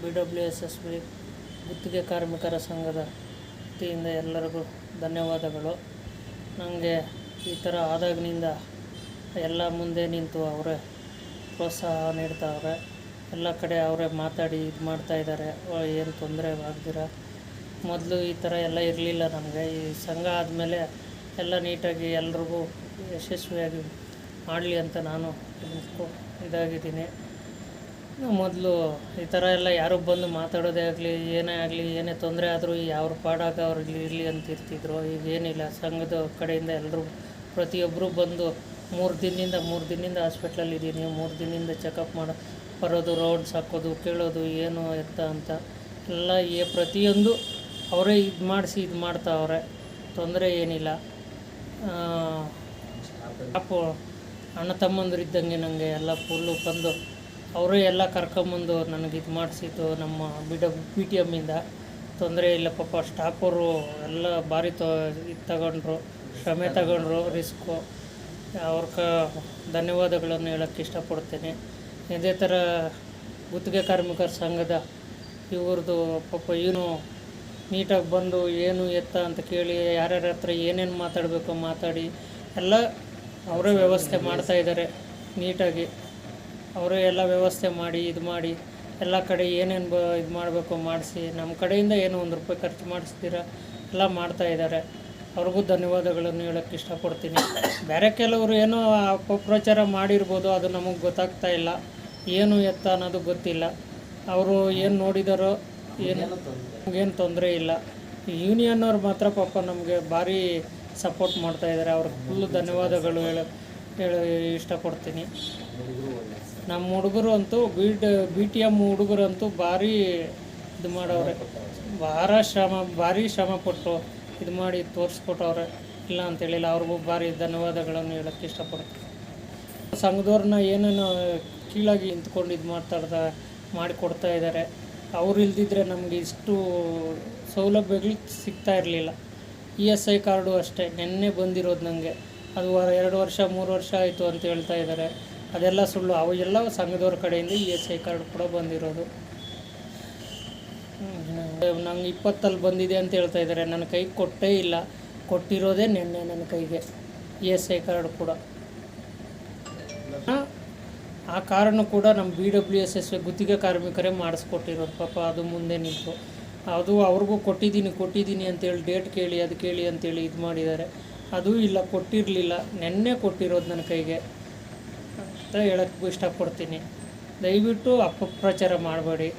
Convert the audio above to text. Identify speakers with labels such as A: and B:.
A: BWSSB ಗುತ್ತಿಗೆ ಕಾರ್ಮಿಕರ ಸಂಘದ ವತಿಯಿಂದ ಎಲ್ಲರಿಗೂ ಧನ್ಯವಾದಗಳು. ನನಗೆ ಈ ಥರ ಆದಾಗಿನಿಂದ ಎಲ್ಲ ಮುಂದೆ ನಿಂತು ಅವರೇ ಪ್ರೋತ್ಸಾಹ ನೀಡ್ತಾವ್ರೆ. ಎಲ್ಲ ಕಡೆ ಅವರೇ ಮಾತಾಡಿ ಇದು ಮಾಡ್ತಾಯಿದ್ದಾರೆ. ಏನು ತೊಂದರೆ ಆಗ್ದಿರ. ಮೊದಲು ಈ ಥರ ಎಲ್ಲ ಇರಲಿಲ್ಲ ನಮಗೆ. ಈ ಸಂಘ ಆದಮೇಲೆ ಎಲ್ಲ ನೀಟಾಗಿ ಎಲ್ರಿಗೂ ಯಶಸ್ವಿಯಾಗಿ ಮಾಡಲಿ ಅಂತ ನಾನು ಇದಾಗಿದ್ದೀನಿ. ಮೊದಲು ಈ ಥರ ಎಲ್ಲ ಯಾರು ಬಂದು ಮಾತಾಡೋದೇ ಆಗಲಿ, ಏನೇ ತೊಂದರೆ ಆದರೂ ಯಾವ್ರ ಪಾಡಾಗ ಅವ್ರಿಗೆ ಇರಲಿ ಅಂತ ಇರ್ತಿದ್ರು. ಈಗ ಏನಿಲ್ಲ, ಸಂಘದ ಕಡೆಯಿಂದ ಎಲ್ಲರೂ ಪ್ರತಿಯೊಬ್ಬರು ಬಂದು 3 ದಿನದಿಂದ ಹಾಸ್ಪಿಟ್ಲಲ್ಲಿದ್ದೀನಿ. 3 ದಿನದಿಂದ ಚೆಕಪ್ ಬರೋದು, ರೌಂಡ್ಸ್ ಹಾಕೋದು, ಕೇಳೋದು ಏನು ಎತ್ತ ಅಂತ ಎಲ್ಲ ಪ್ರತಿಯೊಂದು ಅವರೇ ಇದು ಮಾಡಿಸಿ ಇದು ಮಾಡ್ತಾವ್ರೆ. ತೊಂದರೆ ಏನಿಲ್ಲ. ಪಾಪು ಅಣ್ಣ ತಮ್ಮಂದ್ರು ಇದ್ದಂಗೆ ನನಗೆ ಎಲ್ಲ ಫುಲ್ಲು ಬಂದು ಅವರೇ ಎಲ್ಲ ಕರ್ಕೊಂಬಂದು ನನಗೆ ಇದು ಮಾಡಿಸಿದ್ದು. ನಮ್ಮ BTMಯಿಂದ ತೊಂದರೆ ಇಲ್ಲ. ಪಾಪ ಸ್ಟಾಫವರು ಎಲ್ಲ ಭಾರಿ ಇದು ತಗೊಂಡ್ರು, ಶ್ರಮೆ ತಗೊಂಡ್ರು, ರಿಸ್ಕು. ಧನ್ಯವಾದಗಳನ್ನು ಹೇಳೋಕ್ಕೆ ಇಷ್ಟಪಡ್ತೀನಿ. ಇದೇ ಥರ ಗುತ್ತಿಗೆ ಕಾರ್ಮಿಕರ ಸಂಘದ ಇವ್ರದ್ದು ಪಾಪ ಏನು ನೀಟಾಗಿ ಬಂದು ಏನು ಎತ್ತ ಅಂತ ಕೇಳಿ ಯಾರ್ಯಾರ ಹತ್ರ ಏನೇನು ಮಾತಾಡಬೇಕು ಮಾತಾಡಿ ಎಲ್ಲ ಅವರೇ ವ್ಯವಸ್ಥೆ ಮಾಡ್ತಾಯಿದ್ದಾರೆ. ನೀಟಾಗಿ ಅವರೇ ಎಲ್ಲ ವ್ಯವಸ್ಥೆ ಮಾಡಿ ಇದು ಮಾಡಿ ಎಲ್ಲ ಕಡೆ ಏನೇನು ಇದು ಮಾಡಬೇಕು ಮಾಡಿಸಿ ನಮ್ಮ ಕಡೆಯಿಂದ ಏನು ₹1 ಖರ್ಚು ಮಾಡಿಸ್ತೀರ ಎಲ್ಲ ಮಾಡ್ತಾಯಿದ್ದಾರೆ. ಅವ್ರಿಗೂ ಧನ್ಯವಾದಗಳನ್ನು ಹೇಳೋಕ್ಕೆ ಇಷ್ಟಪಡ್ತೀನಿ. ಬೇರೆ ಕೆಲವರು ಏನೋ ಅಪಪ್ರಚಾರ ಮಾಡಿರ್ಬೋದು, ಅದು ನಮಗೆ ಗೊತ್ತಾಗ್ತಾ ಇಲ್ಲ. ಏನು ಎತ್ತ ಅನ್ನೋದು ಗೊತ್ತಿಲ್ಲ. ಅವರು ಏನು ನೋಡಿದಾರೋ ನಮಗೇನು ತೊಂದರೆ ಇಲ್ಲ. ಯೂನಿಯನ್ನವ್ರು ಮಾತ್ರ ಪಾಪ ನಮಗೆ ಭಾರಿ ಸಪೋರ್ಟ್ ಮಾಡ್ತಾಯಿದ್ದಾರೆ. ಅವ್ರಿಗೆ ಫುಲ್ಲು ಧನ್ಯವಾದಗಳು ಹೇಳ ಇಷ್ಟಪಡ್ತೀನಿ. ನಮ್ಮ ಹುಡುಗರು ಅಂತೂ BTM ಹುಡುಗರಂತೂ ಭಾರಿ ಇದು ಮಾಡವ್ರೆ. ಭಾರಿ ಶ್ರಮಪಟ್ಟು ಇದು ಮಾಡಿ ತೋರಿಸ್ಕೊಟ್ಟವ್ರೆ. ಇಲ್ಲ ಅಂತೇಳಿಲ್ಲ. ಅವ್ರಿಗೂ ಭಾರಿ ಧನ್ಯವಾದಗಳನ್ನು ಹೇಳೋಕ್ಕೆ ಇಷ್ಟಪಡ್ತೀನಿ. ಸಂಘದವ್ರನ್ನ ಏನೇನೋ ಕೀಳಾಗಿ ನಿಂತ್ಕೊಂಡು ಇದು ಮಾಡಿಕೊಡ್ತಾ ಇದ್ದಾರೆ. ಅವ್ರು ಇಲ್ದಿದ್ರೆ ನಮಗೆ ಇಷ್ಟು ಸೌಲಭ್ಯಗಳು ಸಿಗ್ತಾ ಇರಲಿಲ್ಲ. ESI ಕಾರ್ಡು ಅಷ್ಟೇ ನೆನ್ನೆ ಬಂದಿರೋದು ನನಗೆ. ಅದು 2 ವರ್ಷ 3 ವರ್ಷ ಆಯಿತು ಅಂತ ಹೇಳ್ತಾ ಇದ್ದಾರೆ. ಅದೆಲ್ಲ ಸುಳ್ಳು. ಅವೆಲ್ಲ ಸಂಘದವ್ರ ಕಡೆಯಿಂದ ESI ಕಾರ್ಡ್ ಕೂಡ ಬಂದಿರೋದು. ನಂಗೆ 20 ಬಂದಿದೆ ಅಂತ ಹೇಳ್ತಾ ಇದ್ದಾರೆ. ನನ್ನ ಕೈಗೆ ಕೊಟ್ಟೇ ಇಲ್ಲ. ಕೊಟ್ಟಿರೋದೇ ನೆನ್ನೆ ನನ್ನ ಕೈಗೆ ESI ಕಾರ್ಡ್ ಕೂಡ. ಆ ಕಾರಣ ಕೂಡ ನಮ್ಮ BWSSB ಗುತ್ತಿಗೆ ಕಾರ್ಮಿಕರೇ ಮಾಡಿಸ್ಕೊಟ್ಟಿರೋದು. ಪಾಪ ಅದು ಮುಂದೆ ನಿಂತು ಅದು ಅವ್ರಿಗೂ ಕೊಟ್ಟಿದ್ದೀನಿ ಅಂತೇಳಿ ಡೇಟ್ ಕೇಳಿ ಅದು ಕೇಳಿ ಅಂತೇಳಿ ಇದು ಮಾಡಿದ್ದಾರೆ. ಅದೂ ಇಲ್ಲ, ಕೊಟ್ಟಿರಲಿಲ್ಲ. ನೆನ್ನೆ ಕೊಟ್ಟಿರೋದು ನನ್ನ ಕೈಗೆ ಅಂತ ಹೇಳೋಕ್ಕೆ ಇಷ್ಟಪಡ್ತೀನಿ. ದಯವಿಟ್ಟು ಅಪಪ್ರಚಾರ ಮಾಡಬೇಡಿ.